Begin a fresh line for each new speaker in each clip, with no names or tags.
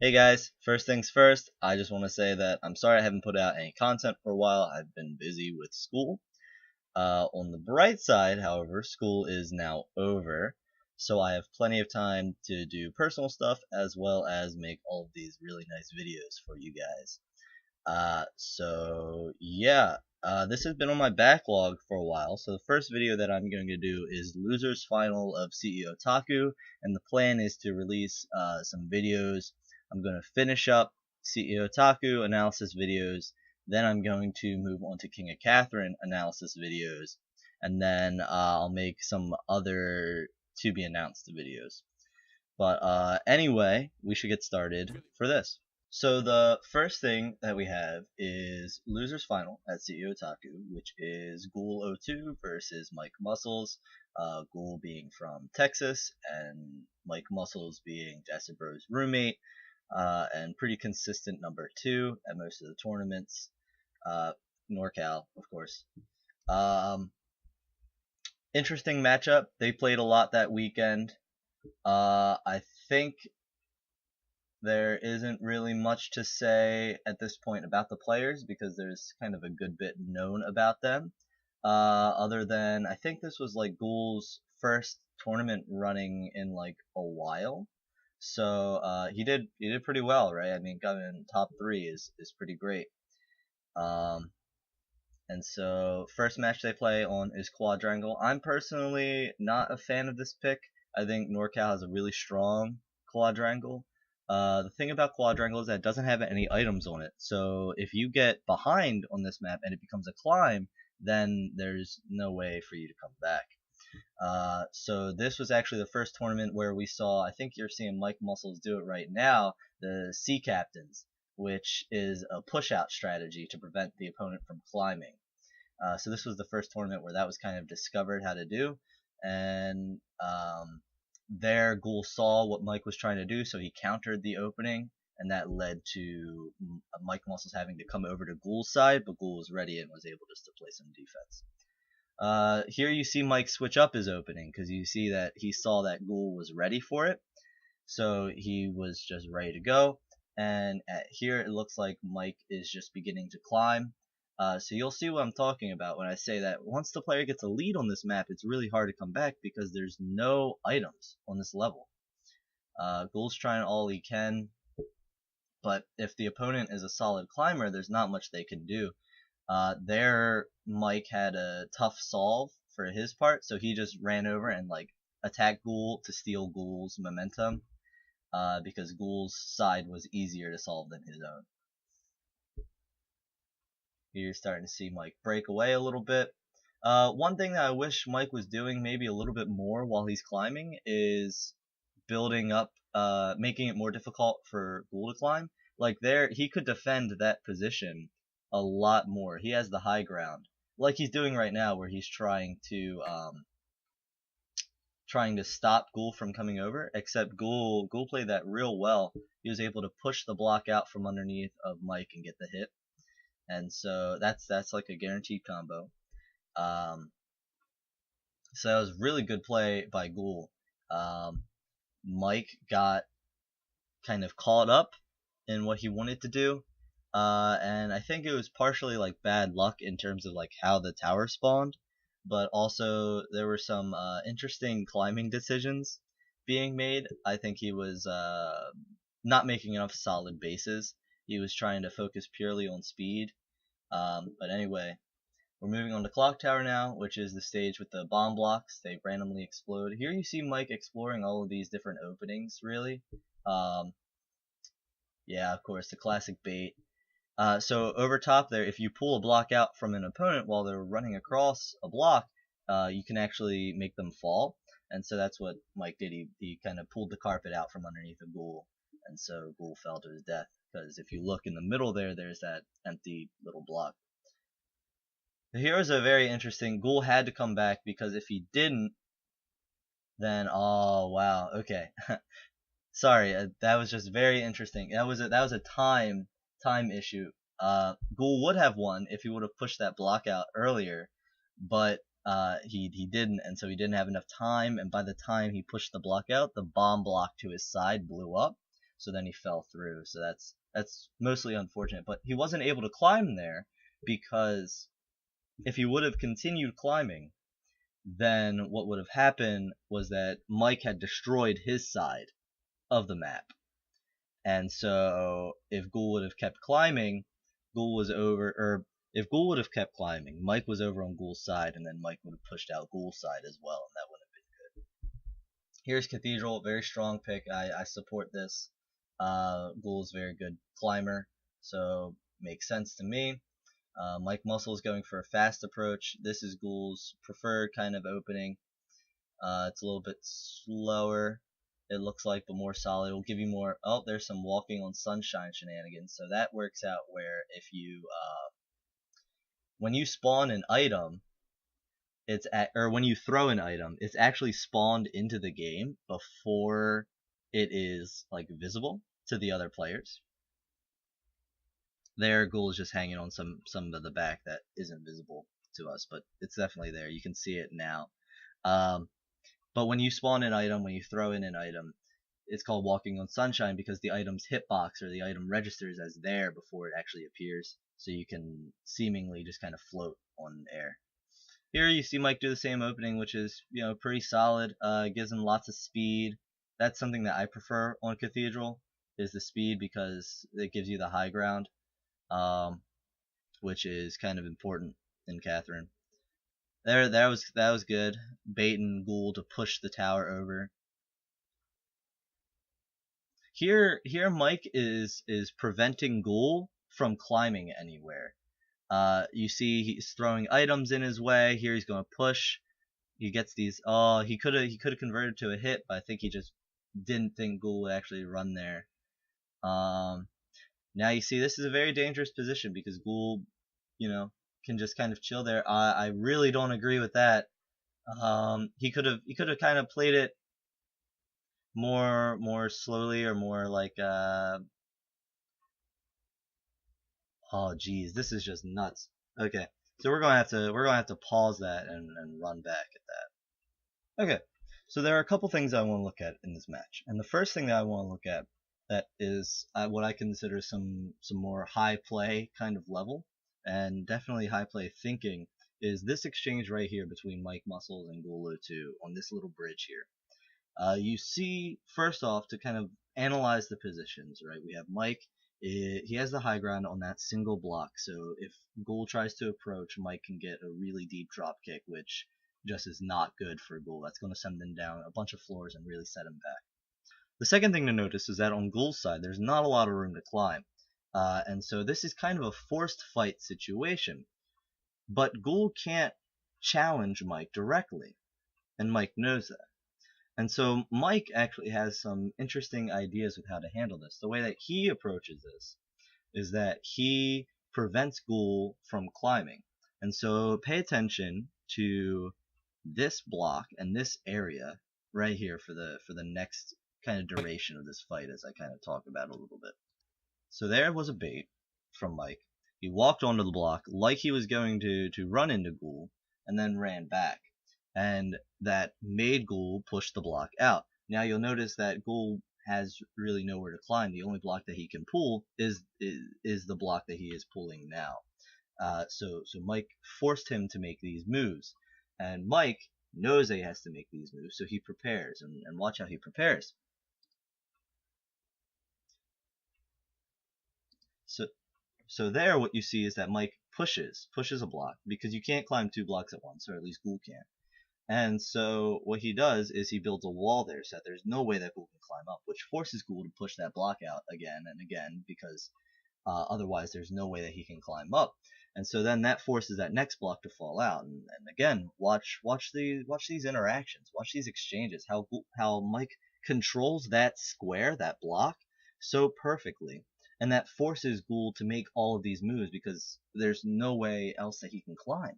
Hey guys, first things first, I just want to say that I'm sorry I haven't put out any content for a while. I've been busy with school. On the bright side, however, school is now over, so I have plenty of time to do personal stuff as well as make all of these really nice videos for you guys. This has been on my backlog for a while. So the first video that I'm going to do is Loser's Final of CEOtaku, and the plan is to release some videos. I'm going to finish up CEOtaku analysis videos, then I'm going to move on to King of Catherine analysis videos, and then I'll make some other to be announced videos. But anyway, we should get started for this. So the first thing that we have is Loser's Final at CEOtaku, which is Ghoul02 versus MikeMuscles. Ghoul being from Texas and MikeMuscles being Jaspero's roommate, and pretty consistent #2 at most of the tournaments. NorCal, of course. Interesting matchup. They played a lot that weekend. I think there isn't really much to say at this point about the players because there's kind of a good bit known about them. Other than I think this was like Ghoul's first tournament running in like a while. So he did pretty well, right? I mean, coming in top 3 is pretty great. And so first match they play on is Quadrangle. I'm personally not a fan of this pick. I think NorCal has a really strong Quadrangle. The thing about Quadrangle is that it doesn't have any items on it. So if you get behind on this map and it becomes a climb, then there's no way for you to come back. So this was actually the first tournament where we saw, I think you're seeing MikeMuscles do it right now, the Sea Captains, which is a push-out strategy to prevent the opponent from climbing. So this was the first tournament where that was kind of discovered how to do, and there Ghoul saw what Mike was trying to do, so he countered the opening, and that led to MikeMuscles having to come over to Ghoul's side, but Ghoul was ready and was able just to play some defense. Here you see Mike switch up his opening because you see that he saw that Ghoul was ready for it, so he was just ready to go. And here it looks like Mike is just beginning to climb. So you'll see what I'm talking about when I say that once the player gets a lead on this map, it's really hard to come back because there's no items on this level. Ghoul's trying all he can, but if the opponent is a solid climber, there's not much they can do. There Mike had a tough solve for his part, so he just ran over and like attacked Ghoul to steal Ghoul's momentum, because Ghoul's side was easier to solve than his own. You're starting to see Mike break away a little bit. One thing that I wish Mike was doing maybe a little bit more while he's climbing is building up, making it more difficult for Ghoul to climb. Like there, he could defend that position a lot more. He has the high ground, like he's doing right now, where he's trying to stop Ghoul from coming over. Except Ghoul played that real well. He was able to push the block out from underneath of Mike and get the hit, and so that's like a guaranteed combo. So that was really good play by Ghoul. Mike got kind of caught up in what he wanted to do, and I think it was partially like bad luck in terms of like how the tower spawned, but also there were some interesting climbing decisions being made. I think he was not making enough solid bases. He was trying to focus purely on speed. But anyway, we're moving on to Clock Tower now, which is the stage with the bomb blocks. They randomly explode. Here you see Mike exploring all of these different openings, really. Yeah, of course, the classic bait. So over top there, if you pull a block out from an opponent while they're running across a block, you can actually make them fall. And so that's what Mike did. He kind of pulled the carpet out from underneath a Ghoul, and so Ghoul fell to his death. Because if you look in the middle there, there's that empty little block. The heroes are very interesting. Ghoul had to come back because if he didn't, then oh wow, okay. Sorry, that was just very interesting. That was a time issue. Ghoul would have won if he would have pushed that block out earlier, but he didn't, and so he didn't have enough time. And by the time he pushed the block out, the bomb block to his side blew up. so then he fell through. So that's mostly unfortunate. But he wasn't able to climb there because if he would have continued climbing, then what would have happened was that Mike had destroyed his side of the map. And so if Ghoul would have kept climbing, Ghoul was over, or if Ghoul would have kept climbing, Mike was over on Ghoul's side, and then Mike would have pushed out Ghoul's side as well, and that wouldn't have been good. Here's Cathedral, very strong pick. I support this. Ghoul's very good climber, so makes sense to me. MikeMuscles going for a fast approach. This is Ghoul's preferred kind of opening. It's a little bit slower, it looks like, but more solid. It'll give you more. Oh, there's some walking on sunshine shenanigans. So that works out where if you, when you spawn an item, or when you throw an item, it's actually spawned into the game before it is like visible to the other players. There, Ghoul is just hanging on some of the back that isn't visible to us, but it's definitely there. You can see it now. But when you spawn an item, when you throw in an item, it's called walking on sunshine because the item's hitbox or the item registers as there before it actually appears. So you can seemingly just kind of float on air. Here you see Mike do the same opening, which is, you know, pretty solid. Gives him lots of speed. That's something that I prefer on Cathedral, is the speed, because it gives you the high ground, which is kind of important in Catherine. That was good. Baiting Ghoul to push the tower over. Here Mike is preventing Ghoul from climbing anywhere. You see he's throwing items in his way. Here he's going to push. He gets these. Oh, he could have converted to a hit, but I think he just didn't think Ghoul would actually run there. Now you see this is a very dangerous position because Ghoul, you know, can just kind of chill there. I really don't agree with that. He could have kind of played it more slowly, or more like oh geez, this is just nuts. Okay, so we're gonna have to pause that and run back at that. Okay, so there are a couple things I want to look at in this match, and the first thing that I want to look at that is what I consider some more high play kind of level, and definitely high play thinking, is this exchange right here between MikeMuscles and Ghoul02 on this little bridge here. You see, first off, to kind of analyze the positions, right? We have Mike. He has the high ground on that single block, so if Ghoul tries to approach, Mike can get a really deep drop kick, which just is not good for Ghoul. That's going to send him down a bunch of floors and really set him back. The second thing to notice is that on Ghoul's side, there's not a lot of room to climb, and so this is kind of a forced fight situation. But Ghoul can't challenge Mike directly, and Mike knows that. And so Mike actually has some interesting ideas with how to handle this. The way that he approaches this is that he prevents Ghoul from climbing. And so pay attention to this block and this area right here for the next kind of duration of this fight, as I kind of talk about a little bit. So there was a bait from Mike. He walked onto the block like he was going to run into Ghoul, and then ran back. And that made Ghoul push the block out. Now you'll notice that Ghoul has really nowhere to climb. The only block that he can pull is the block that he is pulling now. So Mike forced him to make these moves, and Mike knows that he has to make these moves, so he prepares, and watch how he prepares. So there what you see is that Mike pushes a block, because you can't climb 2 blocks at once, or at least Ghoul can't. And so what he does is he builds a wall there so that there's no way that Ghoul can climb up, which forces Ghoul to push that block out again and again, because otherwise there's no way that he can climb up. And so then that forces that next block to fall out. And again, watch these interactions, watch these exchanges, how Mike controls that square, that block, so perfectly. And that forces Ghoul to make all of these moves because there's no way else that he can climb.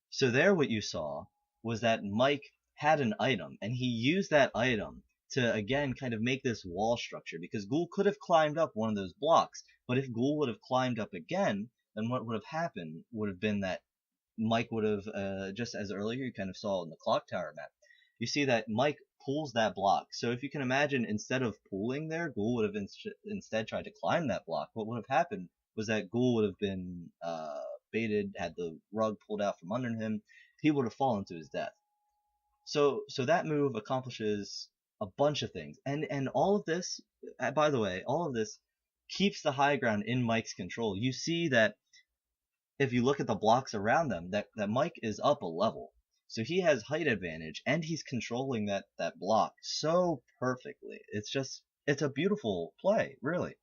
So there what you saw was that Mike had an item, and he used that item to, again, kind of make this wall structure, because Ghoul could have climbed up one of those blocks, but if Ghoul would have climbed up again, then what would have happened would have been that Mike would have, just as earlier you kind of saw in the clock tower map, you see that Mike pulls that block. So if you can imagine, instead of pulling there, Ghoul would have instead tried to climb that block. What would have happened was that Ghoul would have been baited, had the rug pulled out from under him. He would have fallen to his death. So that move accomplishes a bunch of things, and all of this, by the way, all of this keeps the high ground in Mike's control. You see that if you look at the blocks around them, that Mike is up a level. So he has height advantage, and he's controlling that block so perfectly. It's a beautiful play, really.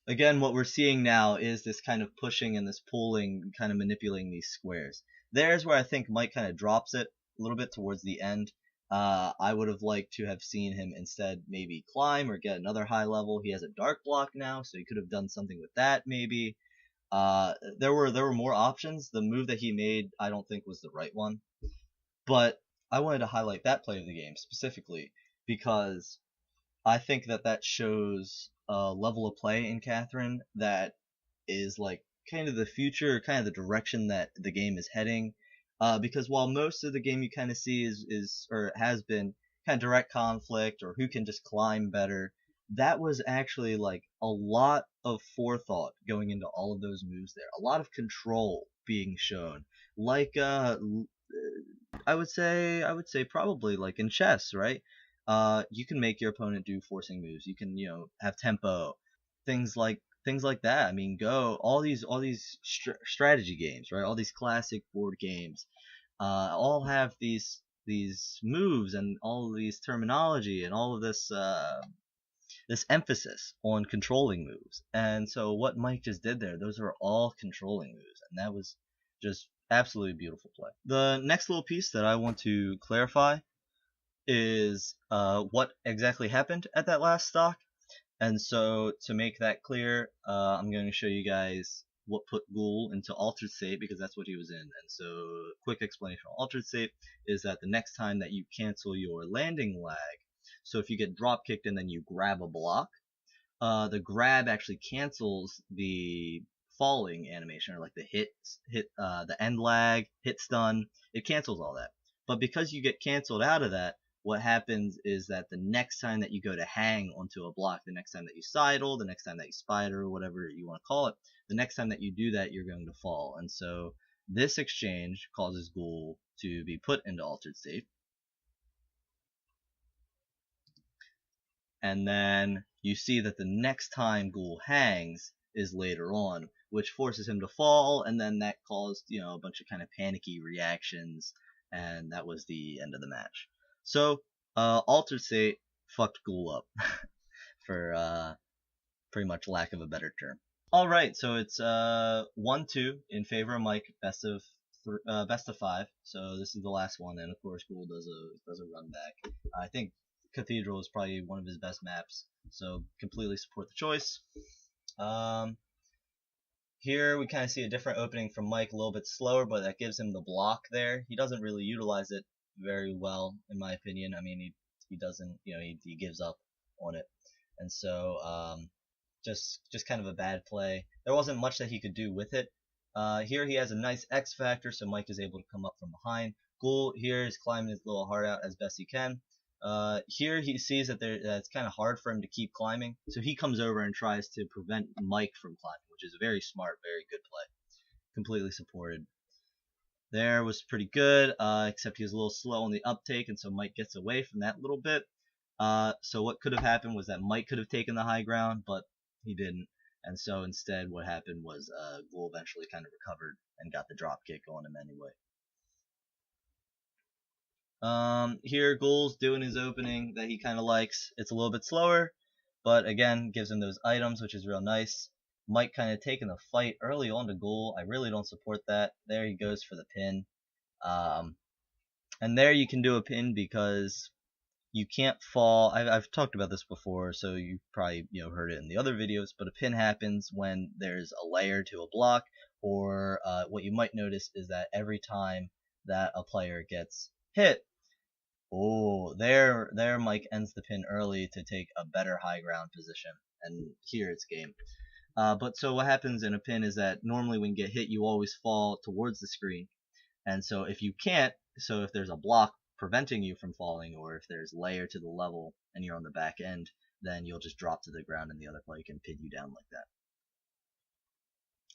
Again, what we're seeing now is this kind of pushing and this pulling, kind of manipulating these squares. There's where I think Mike kind of drops it a little bit towards the end. I would have liked to have seen him instead maybe climb or get another high level. He has a dark block now, so he could have done something with that maybe. There were more options. The move that he made, I don't think was the right one. But I wanted to highlight that play of the game specifically because I think that shows a level of play in Catherine that is like kind of the future, kind of the direction that the game is heading. Because while most of the game you kind of see is or has been kind of direct conflict or who can just climb better, that was actually like a lot of forethought going into all of those moves there. A lot of control being shown. Like I would say probably like in chess, right? You can make your opponent do forcing moves. You can, have tempo, things like that. I mean, Go, all these strategy games, right? All these classic board games, all have these moves and all of these terminology and all of this this emphasis on controlling moves. And so what Mike just did there, those are all controlling moves, and that was just absolutely beautiful play. The next little piece that I want to clarify is what exactly happened at that last stock. And so to make that clear, I'm going to show you guys what put Ghoul into altered state, because that's what he was in. And so quick explanation on altered state is that the next time that you cancel your landing lag, so if you get drop kicked and then you grab a block, the grab actually cancels the falling animation, or like the the end lag, hit stun. It cancels all that. But because you get canceled out of that, what happens is that the next time that you go to hang onto a block, the next time that you sidle, the next time that you spider, whatever you want to call it, the next time that you do that, you're going to fall. And so this exchange causes Ghoul to be put into altered state. And then you see that the next time Ghoul hangs is later on, which forces him to fall, and then that caused, a bunch of kind of panicky reactions, and that was the end of the match. So, altered state fucked Ghoul up, for pretty much lack of a better term. Alright, so it's 1-2 in favor of Mike, best of 5. So this is the last one, and of course Ghoul does a run back. I think Cathedral is probably one of his best maps, so completely support the choice. Here we kind of see a different opening from Mike, a little bit slower, but that gives him the block there. He doesn't really utilize it very well, in my opinion. I mean, he doesn't, he gives up on it, and so just kind of a bad play. There wasn't much that he could do with it. Here he has a nice X factor, so Mike is able to come up from behind. Ghoul here is climbing his little heart out as best he can. Here he sees that it's kind of hard for him to keep climbing, so he comes over and tries to prevent Mike from climbing, which is a very smart, very good play. Completely supported. There was pretty good, except he was a little slow on the uptake, and so Mike gets away from that little bit. So what could have happened was that Mike could have taken the high ground, but he didn't. And so instead what happened was Ghoul eventually kind of recovered and got the drop kick on him anyway. Here Ghoul's doing his opening that he kind of likes. It's a little bit slower, but again, gives him those items, which is real nice. Mike kind of taking the fight early on to Ghoul. I really don't support that. There he goes for the pin. And there you can do a pin because you can't fall. I've talked about this before, so you probably heard it in the other videos, but a pin happens when there's a layer to a block, or what you might notice is that every time that a player gets hit, oh, there Mike ends the pin early to take a better high ground position, and here it's game. But so what happens in a pin is that normally when you get hit, you always fall towards the screen. And so if you can't, so if there's a block preventing you from falling, or if there's layer to the level and you're on the back end, then you'll just drop to the ground and the other player can pin you down like that.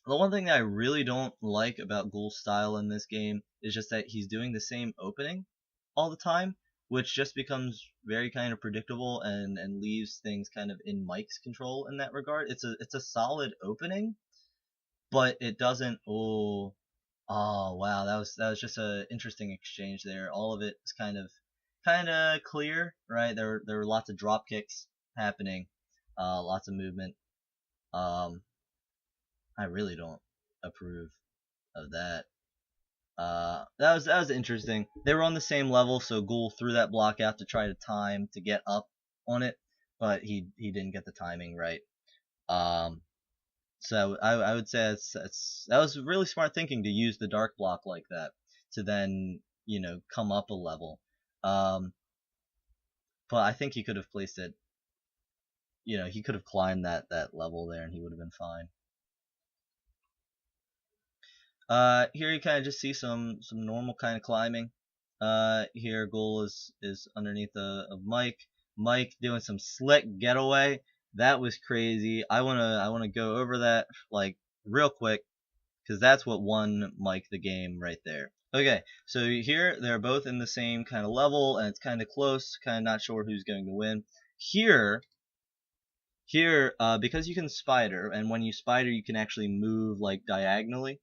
The one thing that I really don't like about Ghoul's style in this game is just that he's doing the same opening all the time, which just becomes very kind of predictable and leaves things kind of in Mike's control in that regard. It's a solid opening, but it doesn't. Oh wow, that was just a interesting exchange there. All of it was kind of clear, right? There were lots of drop kicks happening, lots of movement. Um, I really don't approve of that. That was interesting. They were on the same level, so Ghoul threw that block out to try to time to get up on it, but he didn't get the timing right. Um, so I would say that was really smart thinking to use the dark block like that to then come up a level. Um, but I think he could have placed it. He could have climbed that level there, and he would have been fine. Here you kind of just see some normal kind of climbing. Here Ghoul is underneath of Mike. Mike doing some slick getaway. That was crazy. I wanna go over that like real quick because that's what won Mike the game right there. Okay, so here they're both in the same kind of level and it's kind of close. Kind of not sure who's going to win. Here, because you can spider, and when you spider, you can actually move like diagonally,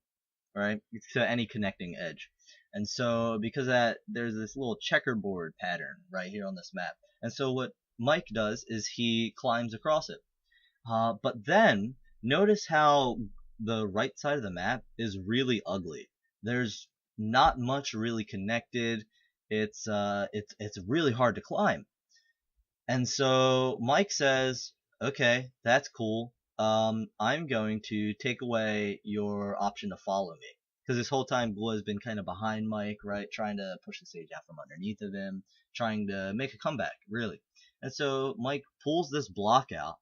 right, to any connecting edge. And so because of that, there's this little checkerboard pattern right here on this map. And so what Mike does is he climbs across it. But then notice how the right side of the map is really ugly. There's not much really connected. It's really hard to climb. And so Mike says, "Okay, that's cool. I'm going to take away your option to follow me." Because this whole time Ghoul has been kind of behind Mike, right, trying to push the stage out from underneath of him, trying to make a comeback, really. And so Mike pulls this block out,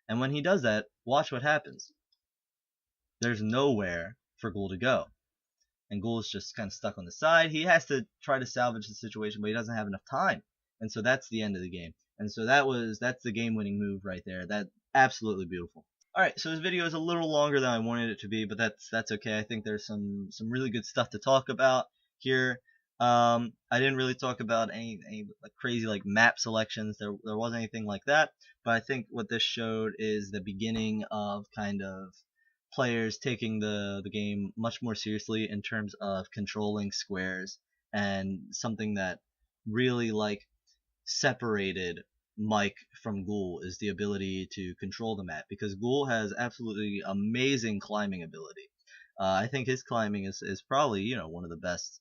and when he does that, watch what happens. There's nowhere for Ghoul to go. And Ghoul is just kind of stuck on the side. He has to try to salvage the situation, but he doesn't have enough time. And so that's the end of the game. And so that's the game-winning move right there. That absolutely beautiful. All right, so this video is a little longer than I wanted it to be, but that's okay. I think there's some really good stuff to talk about here. I didn't really talk about any like crazy like map selections. There wasn't anything like that. But I think what this showed is the beginning of kind of players taking the game much more seriously in terms of controlling squares, and something that really like separated Mike from Ghoul is the ability to control the map, because Ghoul has absolutely amazing climbing ability. I think his climbing is probably one of the best.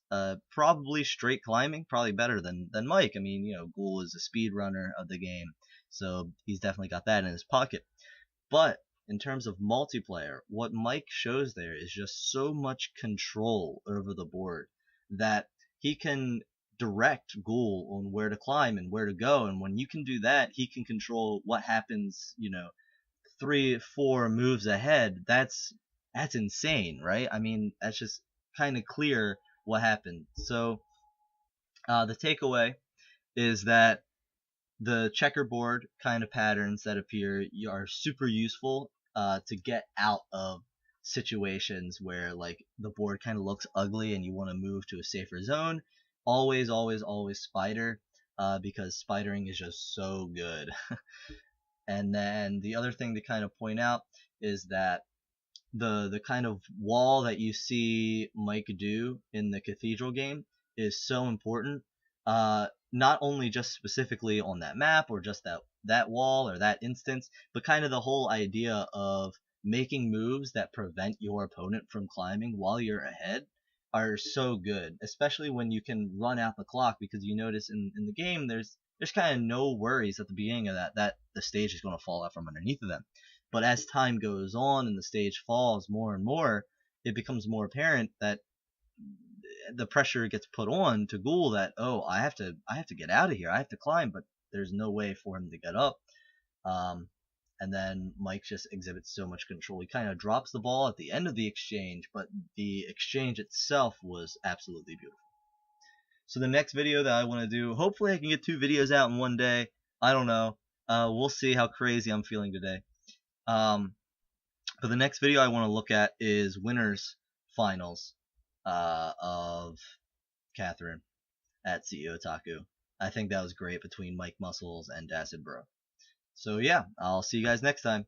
Probably straight climbing, probably better than Mike. I mean, Ghoul is a speed runner of the game, so he's definitely got that in his pocket. But in terms of multiplayer, what Mike shows there is just so much control over the board that he can direct Ghoul on where to climb and where to go. And when you can do that, he can control what happens, 3-4 moves ahead. That's insane, right? I mean, that's just kind of clear what happened. So the takeaway is that the checkerboard kind of patterns that appear are super useful to get out of situations where like the board kind of looks ugly and you want to move to a safer zone. Always, always, always spider, because spidering is just so good. And then the other thing to kind of point out is that the kind of wall that you see Mike do in the Cathedral game is so important. Not only just specifically on that map or just that wall or that instance, but kind of the whole idea of making moves that prevent your opponent from climbing while you're ahead are so good, especially when you can run out the clock, because you notice in the game there's kind of no worries at the beginning of that the stage is going to fall out from underneath of them. But as time goes on and the stage falls more and more, it becomes more apparent that the pressure gets put on to Ghoul that, oh, I have to get out of here. I have to climb, but there's no way for him to get up. and then Mike just exhibits so much control. He kind of drops the ball at the end of the exchange, but the exchange itself was absolutely beautiful. So the next video that I want to do, hopefully I can get 2 videos out in one day. I don't know. We'll see how crazy I'm feeling today. But the next video I want to look at is winners finals of Catherine at CEOtaku. I think that was great between MikeMuscles and Acid Bro. So yeah, I'll see you guys next time.